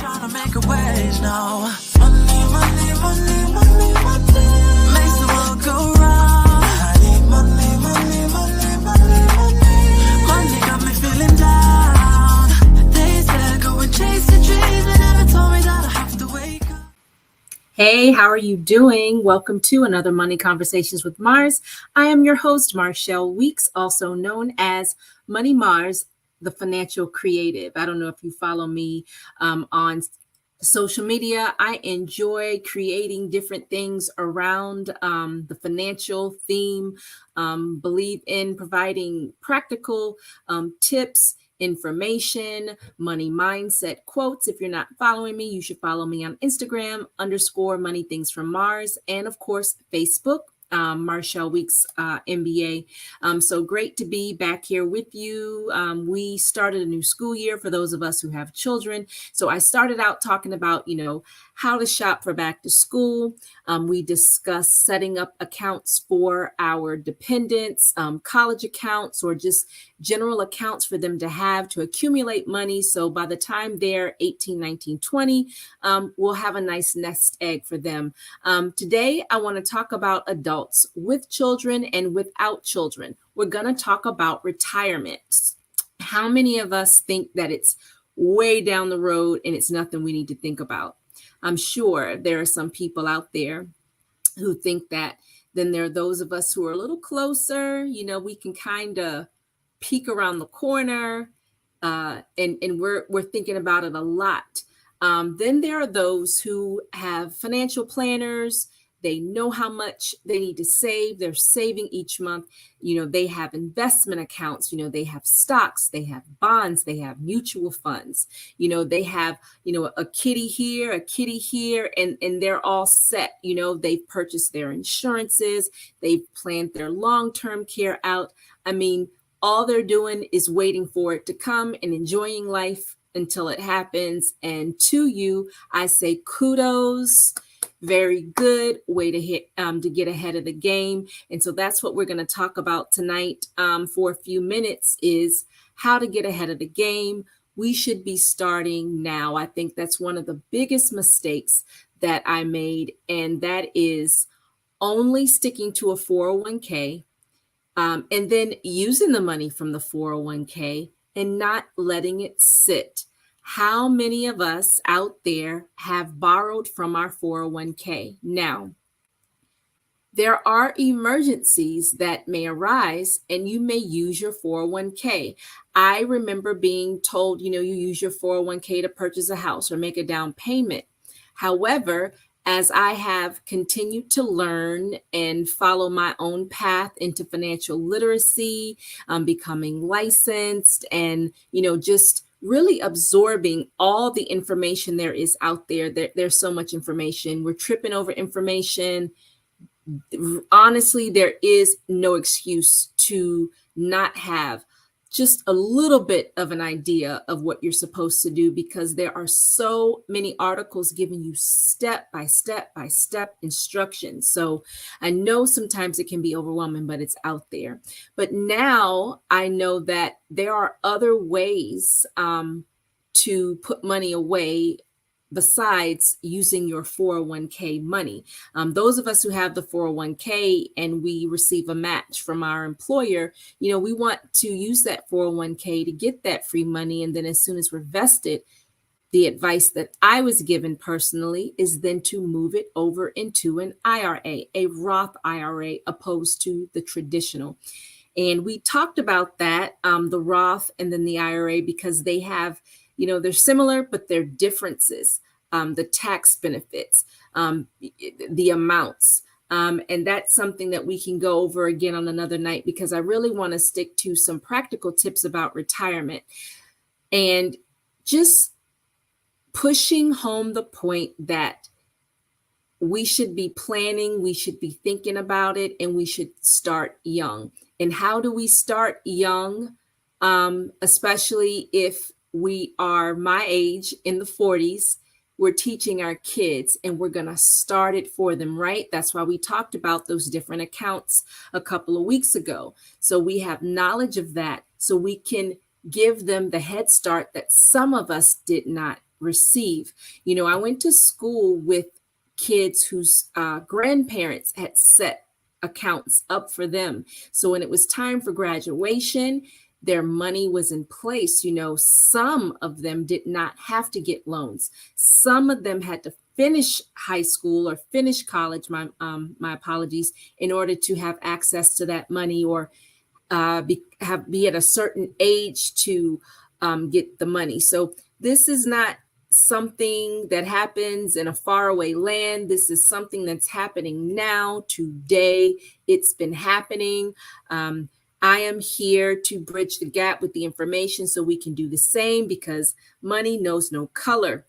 trying to make a wage now. Money, money, money, money, money makes the world go round. I need money, money, money, money, money. Money got me feeling down. They said go and chase the dreams, but never told me that I have to wake up. Hey, how are you doing? Welcome to another Money Conversations with Mars. I am your host, Marshall Weeks, also known as Money Mars, the financial creative. I don't know if you follow me on social media. I enjoy creating different things around the financial theme, believe in providing practical tips, information, money mindset quotes. If you're not following me, you should follow me on Instagram _money things from Mars, and of course, Facebook. Marshall Weeks MBA. So great to be back here with you. We started a new school year for those of us who have children. So I started out talking about, how to shop for back to school. We discussed setting up accounts for our dependents, college accounts, or just general accounts for them to have to accumulate money. So by the time they're 18, 19, 20, we'll have a nice nest egg for them. Today, I want to talk about adults with children and without children. We're going to talk about retirement. How many of us think that it's way down the road and it's nothing we need to think about? I'm sure there are some people out there who think that. Then there are those of us who are a little closer. We can kind of peek around the corner, and we're thinking about it a lot. Then there are those who have financial planners. They know how much they need to save. They're saving each month. They have investment accounts. They have stocks, they have bonds, they have mutual funds. They have, a kitty here, a kitty here, and they're all set. They've purchased their insurances. They've planned their long-term care out. I mean, all they're doing is waiting for it to come and enjoying life until it happens. And to you, I say kudos. Very good way to get ahead of the game. And so that's what we're going to talk about tonight for a few minutes, is how to get ahead of the game. We should be starting now. I think that's one of the biggest mistakes that I made, and that is only sticking to a 401k and then using the money from the 401k and not letting it sit. How many of us out there have borrowed from our 401k? Now, there are emergencies that may arise and you may use your 401k. I remember being told, you use your 401k to purchase a house or make a down payment. However, as I have continued to learn and follow my own path into financial literacy, becoming licensed, and, just really absorbing all the information there is out there. There's so much information. We're tripping over information. Honestly, there is no excuse to not have just a little bit of an idea of what you're supposed to do, because there are so many articles giving you step by step by step instructions. So I know sometimes it can be overwhelming, but it's out there. But now I know that there are other ways to put money away besides using your 401k money. Those of us who have the 401k and we receive a match from our employer, we want to use that 401k to get that free money. And then as soon as we're vested, the advice that I was given personally is then to move it over into an IRA, a Roth IRA, opposed to the traditional. And we talked about that, the Roth and then the IRA, because they have, they're similar, but they're differences, the tax benefits, the amounts. And that's something that we can go over again on another night, because I really want to stick to some practical tips about retirement and just pushing home the point that we should be planning, we should be thinking about it, and we should start young. And how do we start young? Especially if we are my age, in the 40s, we're teaching our kids and we're going to start it for them, right? That's why we talked about those different accounts a couple of weeks ago. So we have knowledge of that, so we can give them the head start that some of us did not receive. I went to school with kids whose grandparents had set accounts up for them. So when it was time for graduation, their money was in place. Some of them did not have to get loans. Some of them had to finish high school or finish college, my apologies, in order to have access to that money, or be at a certain age to get the money. So this is not something that happens in a faraway land. This is something that's happening now, today. It's been happening. I am here to bridge the gap with the information so we can do the same, because money knows no color.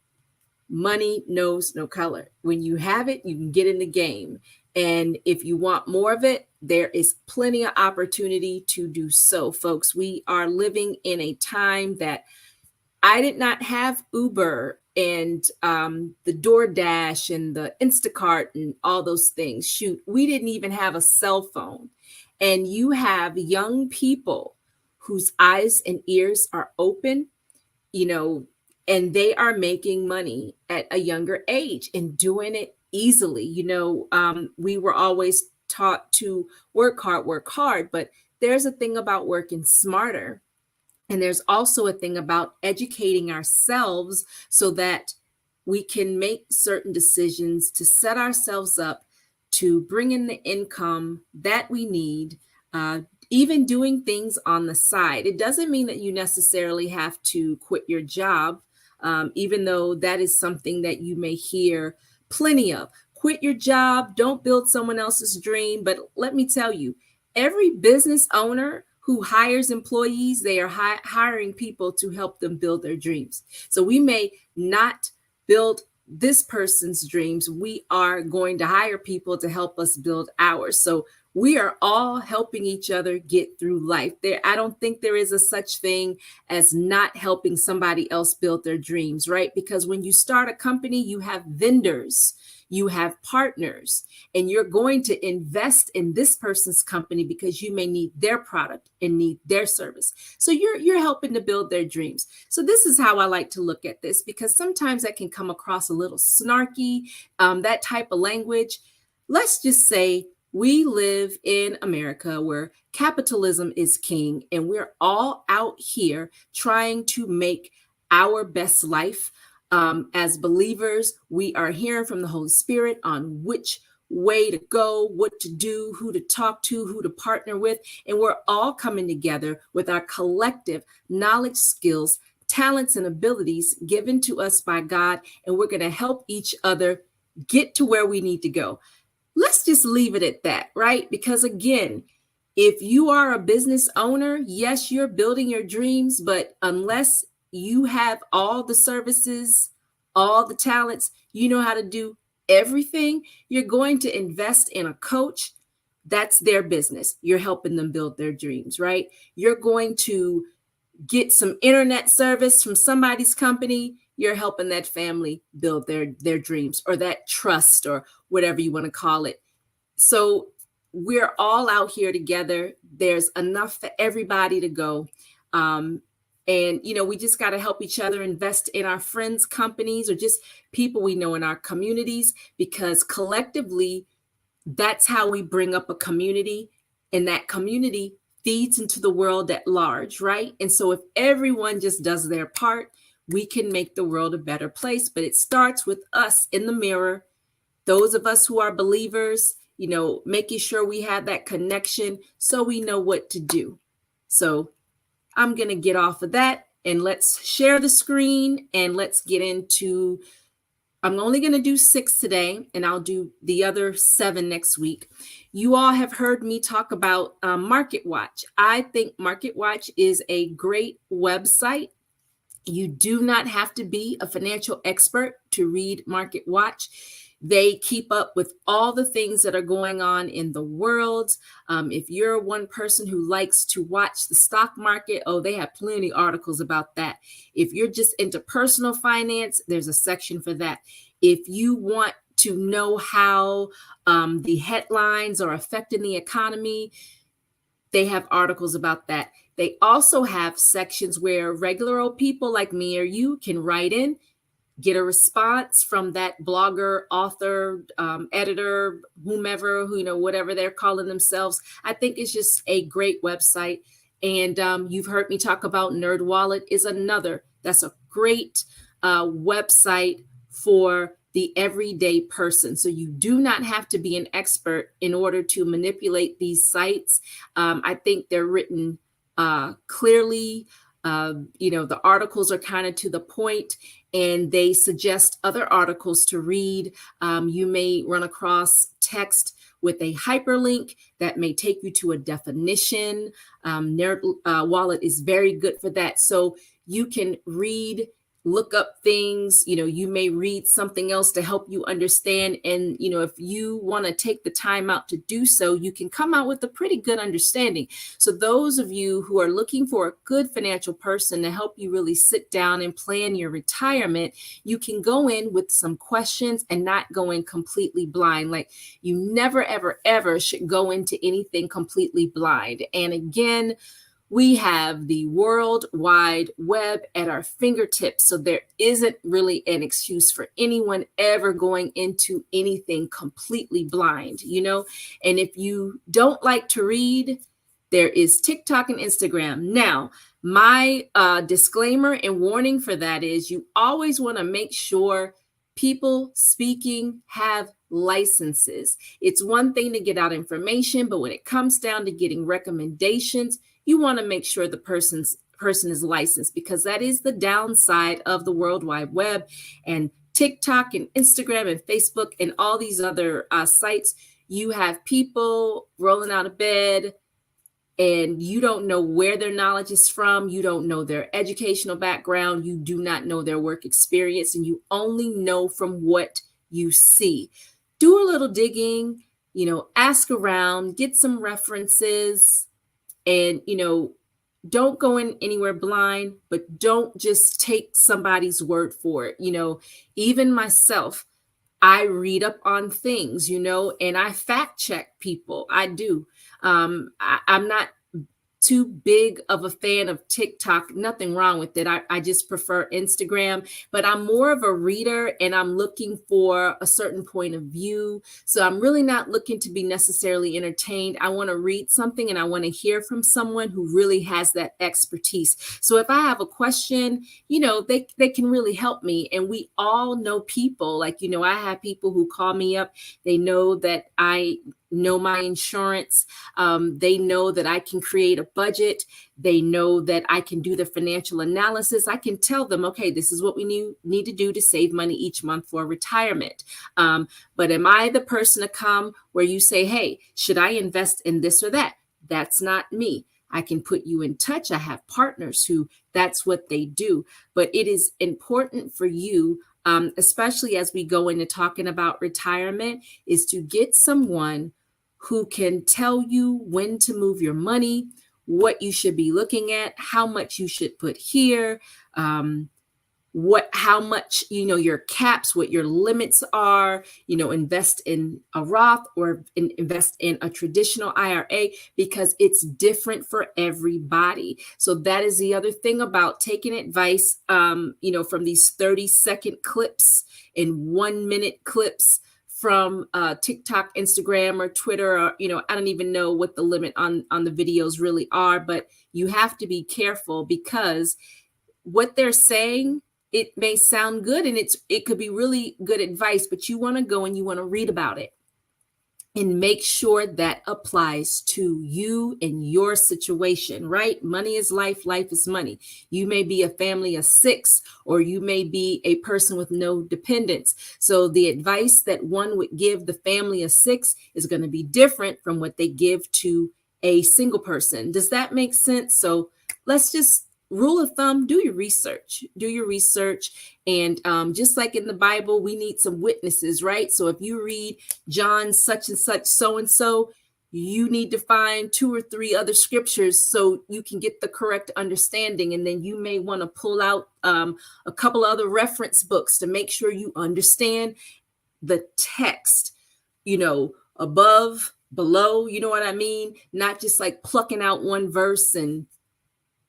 Money knows no color. When you have it, you can get in the game. And if you want more of it, there is plenty of opportunity to do so, folks. We are living in a time that I did not have Uber and the DoorDash and the Instacart and all those things. Shoot, we didn't even have a cell phone. And you have young people whose eyes and ears are open, and they are making money at a younger age and doing it easily. We were always taught to work hard, but there's a thing about working smarter. And there's also a thing about educating ourselves so that we can make certain decisions to set ourselves up to bring in the income that we need, even doing things on the side. It doesn't mean that you necessarily have to quit your job, even though that is something that you may hear plenty of. Quit your job, don't build someone else's dream. But let me tell you, every business owner who hires employees, they are hiring people to help them build their dreams. So we may not build this person's dreams. We are going to hire people to help us build ours. So we are all helping each other get through life. I don't think there is a such thing as not helping somebody else build their dreams, right? Because when you start a company, you have vendors, you have partners, and you're going to invest in this person's company because you may need their product and need their service. So you're helping to build their dreams. So this is how I like to look at this, because sometimes that can come across a little snarky, that type of language. Let's just say we live in America where capitalism is king, and we're all out here trying to make our best life. As believers, we are hearing from the Holy Spirit on which way to go, what to do, who to talk to, who to partner with. And we're all coming together with our collective knowledge, skills, talents, and abilities given to us by God. And we're going to help each other get to where we need to go. Let's just leave it at that, right? Because again, if you are a business owner, yes, you're building your dreams, but unless you have all the services, all the talents, you know how to do everything, you're going to invest in a coach. That's their business. You're helping them build their dreams, right? You're going to get some internet service from somebody's company. You're helping that family build their dreams, or that trust, or whatever you want to call it. So we're all out here together. There's enough for everybody to go. And, we just got to help each other invest in our friends' companies, or just people we know in our communities, because collectively, that's how we bring up a community, and that community feeds into the world at large, right? And so if everyone just does their part, we can make the world a better place. But it starts with us in the mirror, those of us who are believers, making sure we have that connection so we know what to do. So I'm going to get off of that, and let's share the screen, and let's get into, I'm only going to do 6 today, and I'll do the other 7 next week. You all have heard me talk about MarketWatch. I think MarketWatch is a great website. You do not have to be a financial expert to read MarketWatch. They keep up with all the things that are going on in the world. If you're one person who likes to watch the stock market, they have plenty of articles about that. If you're just into personal finance, there's a section for that. If you want to know how the headlines are affecting the economy, they have articles about that. They also have sections where regular old people like me or you can write in get a response from that blogger, author, editor, whomever, who, whatever they're calling themselves. I think it's just a great website. And you've heard me talk about NerdWallet is another. That's a great website for the everyday person. So you do not have to be an expert in order to manipulate these sites. I think they're written clearly. The articles are kind of to the point, and they suggest other articles to read. You may run across text with a hyperlink that may take you to a definition. NerdWallet is very good for that. So you can read, look up things, you may read something else to help you understand. And, if you want to take the time out to do so, you can come out with a pretty good understanding. So those of you who are looking for a good financial person to help you really sit down and plan your retirement, you can go in with some questions and not go in completely blind. Like, you never, ever, ever should go into anything completely blind. And again, we have the World Wide Web at our fingertips. So there isn't really an excuse for anyone ever going into anything completely blind, And if you don't like to read, there is TikTok and Instagram. Now, my disclaimer and warning for that is you always want to make sure people speaking have licenses. It's one thing to get out information, but when it comes down to getting recommendations, you want to make sure the person is licensed, because that is the downside of the World Wide Web and TikTok and Instagram and Facebook and all these other sites. You have people rolling out of bed and you don't know where their knowledge is from. You don't know their educational background. You do not know their work experience, and you only know from what you see. Do a little digging, ask around, get some references. And, don't go in anywhere blind, but don't just take somebody's word for it. Even myself, I read up on things, and I fact check people. I do. I'm not too big of a fan of TikTok. Nothing wrong with it. I just prefer Instagram, but I'm more of a reader and I'm looking for a certain point of view. So I'm really not looking to be necessarily entertained. I want to read something and I want to hear from someone who really has that expertise. So if I have a question, they can really help me. And we all know people, like, I have people who call me up. They know that I know my insurance. They know that I can create a budget. They know that I can do the financial analysis. I can tell them, okay, this is what we need to do to save money each month for retirement. But am I the person to come where you say, hey, should I invest in this or that? That's not me. I can put you in touch. I have partners who that's what they do. But it is important for you, especially as we go into talking about retirement, is to get someone who can tell you when to move your money, what you should be looking at, how much you should put here, how much, your caps, what your limits are, invest in a Roth or invest in a traditional IRA, because it's different for everybody. So that is the other thing about taking advice, from these 30-second clips and 1-minute clips from TikTok, Instagram, or Twitter, or, I don't even know what the limit on the videos really are, but you have to be careful, because what they're saying, it may sound good and it could be really good advice, but you want to go and you want to read about it and make sure that applies to you and your situation, right? Money is life, life is money. You may be a family of 6, or you may be a person with no dependents. So the advice that one would give the family of 6 is going to be different from what they give to a single person. Does that make sense? So let's just rule of thumb, do your research. And just like in the Bible, we need some witnesses, right? So if you read John such and such, so-and-so, you need to find 2 or 3 other scriptures so you can get the correct understanding. And then you may want to pull out a couple other reference books to make sure you understand the text, above, below, you know what I mean? Not just like plucking out one verse and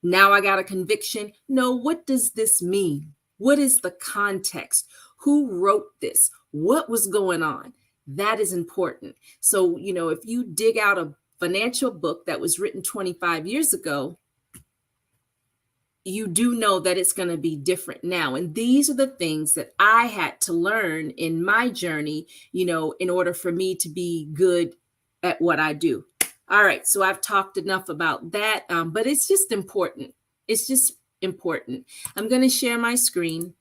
now I got a conviction. No, what does this mean? What is the context? Who wrote this? What was going on? That is important. So, if you dig out a financial book that was written 25 years ago, you do know that it's going to be different now. And these are the things that I had to learn in my journey, in order for me to be good at what I do. All right. So I've talked enough about that, but it's just important. It's just important. I'm going to share my screen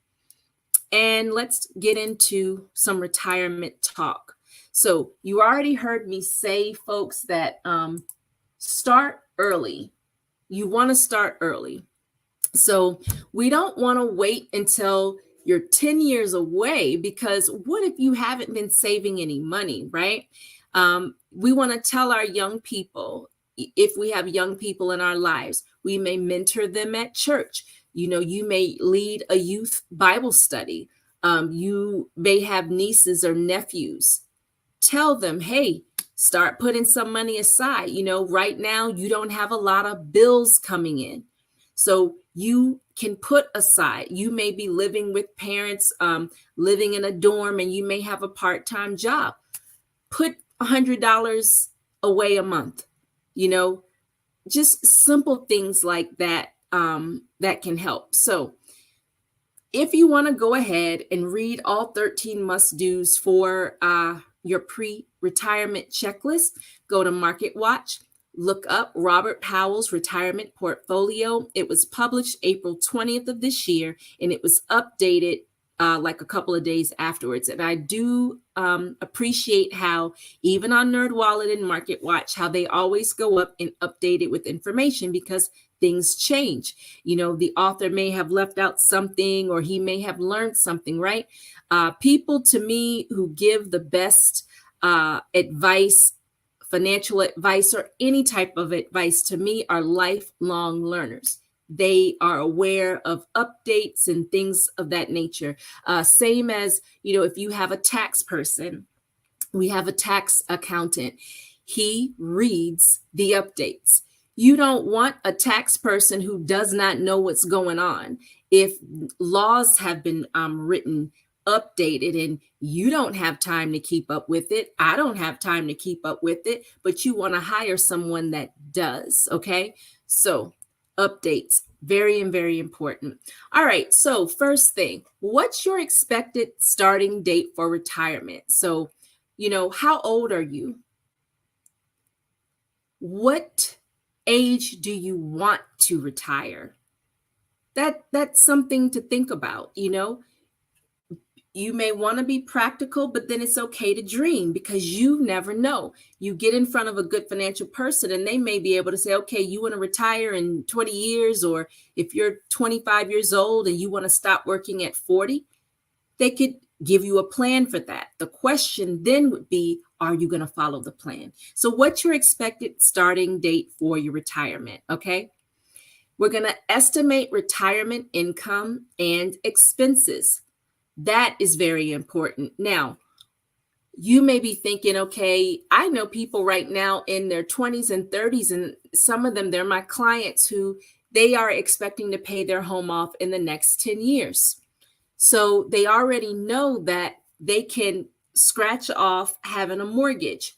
and let's get into some retirement talk. So you already heard me say, folks, that start early. You want to start early. So we don't want to wait until you're 10 years away, because what if you haven't been saving any money, right? We want to tell our young people, if we have young people in our lives, we may mentor them at church. You may lead a youth Bible study. You may have nieces or nephews. Tell them, hey, start putting some money aside. Right now you don't have a lot of bills coming in. So you can put aside, you may be living with parents, living in a dorm, and you may have a part-time job. Put $100 away a month, just simple things like that, that can help. So if you want to go ahead and read all 13 must-dos for your pre-retirement checklist, go to MarketWatch. Look up Robert Powell's retirement portfolio. It was published April 20th of this year, and it was updated like a couple of days afterwards. And I do appreciate how even on NerdWallet and MarketWatch, how they always go up and update it with information, because things change. The author may have left out something, or he may have learned something, right? People to me who give the best advice, financial advice, or any type of advice, to me, are lifelong learners. They are aware of updates and things of that nature. Same as, if you have a tax person, we have a tax accountant. He reads the updates. You don't want a tax person who does not know what's going on. If laws have been written, updated, and you don't have time to keep up with it, I don't have time to keep up with it, but you want to hire someone that does. Okay. So updates, very, very important. All right. So first thing, what's your expected starting date for retirement? So, how old are you? What age do you want to retire? That's something to think about. You may want to be practical, but then it's okay to dream, because you never know. You get in front of a good financial person and they may be able to say, okay, you want to retire in 20 years, or if you're 25 years old and you want to stop working at 40, they could give you a plan for that. The question then would be, are you going to follow the plan? So what's your expected starting date for your retirement? Okay. We're going to estimate retirement income and expenses. That is very important. Now, you may be thinking, okay, I know people right now in their 20s and 30s, and some of them, they're my clients, who they are expecting to pay their home off in the next 10 years. So they already know that they can scratch off having a mortgage.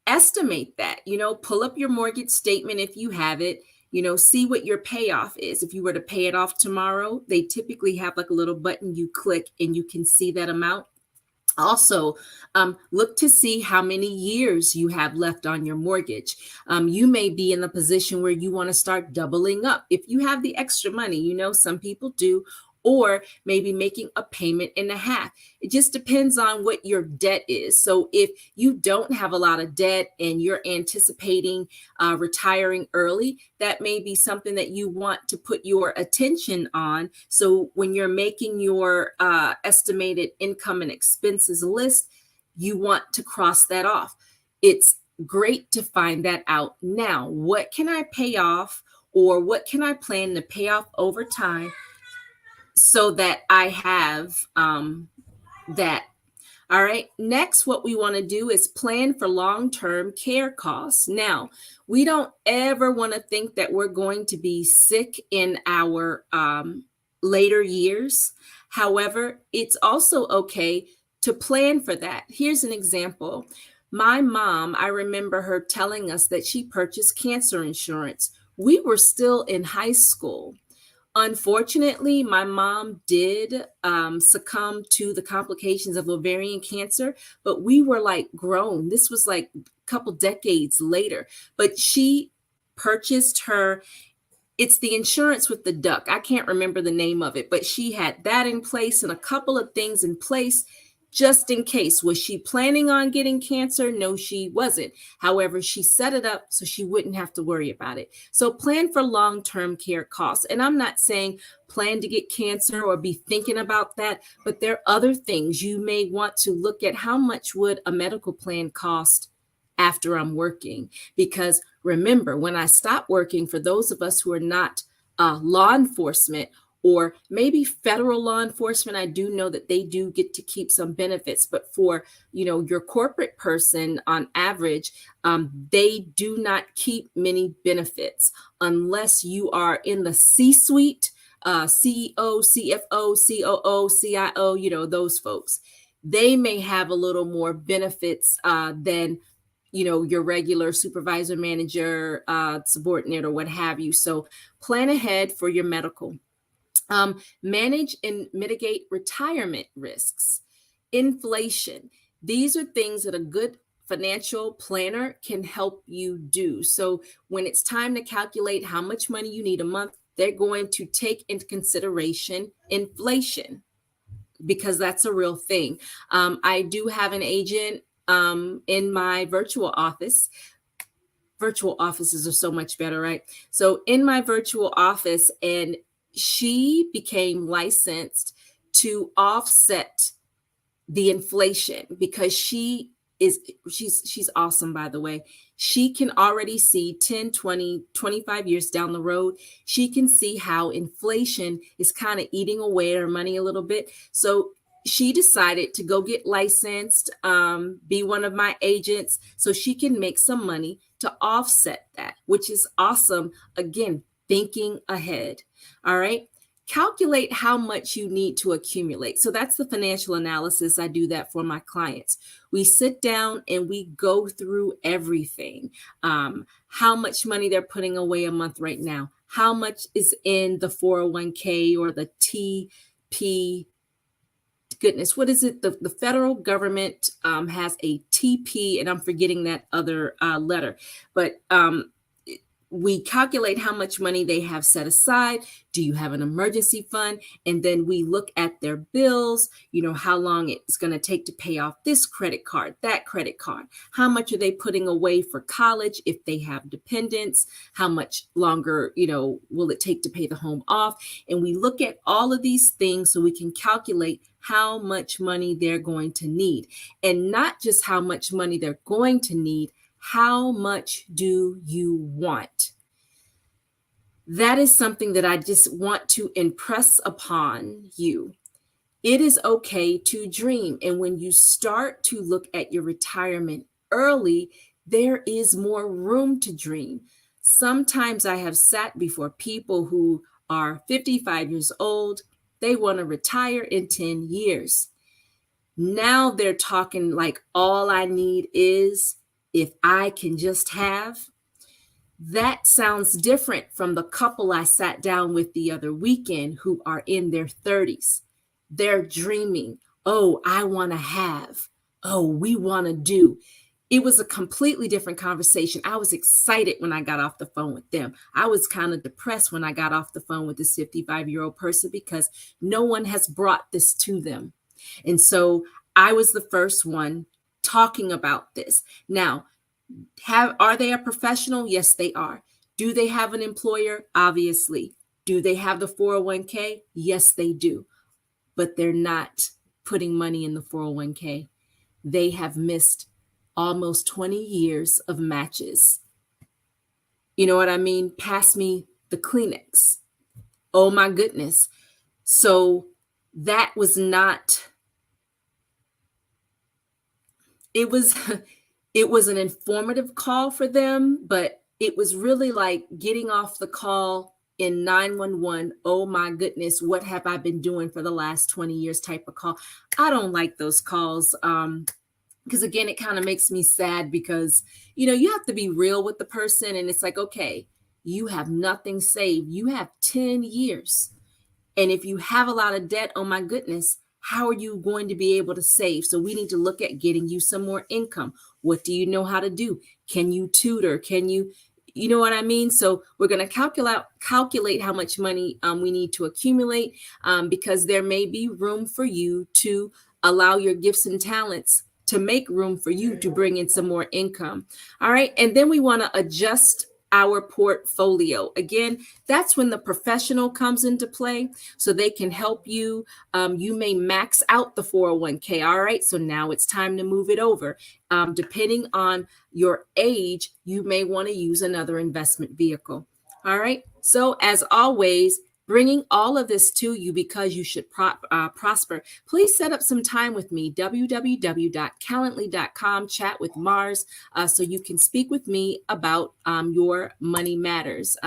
Estimate that, pull up your mortgage statement if you have it. See what your payoff is. If you were to pay it off tomorrow, they typically have like a little button you click and you can see that amount. Also, look to see how many years you have left on your mortgage. You may be in the position where you want to start doubling up. If you have the extra money, some people do, or maybe making a payment and a half. It just depends on what your debt is. So if you don't have a lot of debt and you're anticipating retiring early, that may be something that you want to put your attention on. So when you're making your estimated income and expenses list, you want to cross that off. It's great to find that out now. What can I pay off, or what can I plan to pay off over time, so that I have that. All right. Next, what we want to do is plan for long-term care costs. Now, we don't ever want to think that we're going to be sick in our later years. However, it's also okay to plan for that. Here's an example. My mom, I remember her telling us that she purchased cancer insurance. We were still in high school. Unfortunately, my mom did succumb to the complications of ovarian cancer, but we were like grown. This was like a couple decades later. But she purchased her, it's the insurance with the duck. I can't remember the name of it, but she had that in place and a couple of things in place just in case. Was she planning on getting cancer? No, she wasn't. However, she set it up so she wouldn't have to worry about it. So plan for long-term care costs. And I'm not saying plan to get cancer or be thinking about that, but there are other things you may want to look at. How much would a medical plan cost after I'm working? Because remember, when I stop working, for those of us who are not law enforcement or maybe federal law enforcement, I do know that they do get to keep some benefits. But for, your corporate person on average, they do not keep many benefits unless you are in the C-suite, CEO, CFO, COO, CIO, those folks. They may have a little more benefits than your regular supervisor, manager, subordinate, or what have you. So plan ahead for your medical. Manage and mitigate retirement risks. Inflation. These are things that a good financial planner can help you do. So when it's time to calculate how much money you need a month, they're going to take into consideration inflation because that's a real thing. I do have an agent in my virtual office. Virtual offices are so much better, right? So in my virtual office, and she became licensed to offset the inflation because she's awesome, by the way. She can already see 10, 20, 25 years down the road. She can see how inflation is kind of eating away at her money a little bit. So she decided to go get licensed, be one of my agents so she can make some money to offset that, which is awesome. Again, thinking ahead. All right. Calculate how much you need to accumulate. So that's the financial analysis. I do that for my clients. We sit down and we go through everything. How much money they're putting away a month right now. How much is in the 401k or the TP. Goodness, what is it? The federal government has a TP, and I'm forgetting that other letter. But we calculate how much money they have set aside. Do you have an emergency fund? And then we look at their bills, how long it's going to take to pay off this credit card, that credit card. How much are they putting away for college if they have dependents? How much longer, will it take to pay the home off? And we look at all of these things so we can calculate how much money they're going to need. And not just how much money they're going to need, how much do you want? That is something that I just want to impress upon you. It is okay to dream. And when you start to look at your retirement early, there is more room to dream. Sometimes I have sat before people who are 55 years old. They want to retire in 10 years. Now they're talking like all I need is if I can just have. That sounds different from the couple I sat down with the other weekend who are in their 30s. They're dreaming. Oh, I want to have. Oh, we want to do. It was a completely different conversation. I was excited when I got off the phone with them. I was kind of depressed when I got off the phone with this 55-year-old person because no one has brought this to them. And so I was the first one talking about this. Now, are they a professional? Yes, they are. Do they have an employer? Obviously. Do they have the 401k? Yes, they do. But they're not putting money in the 401k. They have missed almost 20 years of matches. You know what I mean? Pass me the Kleenex. Oh my goodness. So that was not, it was an informative call for them, but it was really like getting off the call in 911, oh my goodness, what have I been doing for the last 20 years type of call. I don't like those calls. Because again, it kind of makes me sad because, you have to be real with the person. And it's like, okay, you have nothing saved. You have 10 years. And if you have a lot of debt, oh my goodness, how are you going to be able to save? So we need to look at getting you some more income. What do you know how to do? Can you tutor? Can you know what I mean? So we're going to calculate how much money we need to accumulate because there may be room for you to allow your gifts and talents to make room for you to bring in some more income. All right. And then we want to adjust our portfolio. Again, that's when the professional comes into play so they can help you. You may max out the 401k. All right. So now it's time to move it over. Depending on your age, you may want to use another investment vehicle. All right. So as always, bringing all of this to you because you should prosper. Please set up some time with me, www.calendly.com, chat with Mars, so you can speak with me about your money matters.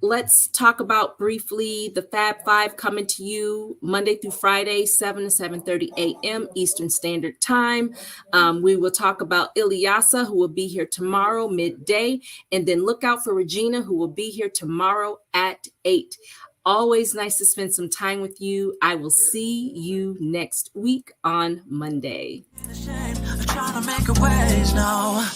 Let's talk about briefly the Fab Five coming to you Monday through Friday, 7 to 7:30 a.m. Eastern Standard Time. We will talk about Ilyasa, who will be here tomorrow midday, and then look out for Regina, who will be here tomorrow at 8. Always nice to spend some time with you. I will see you next week on Monday. Trying to make a ways now.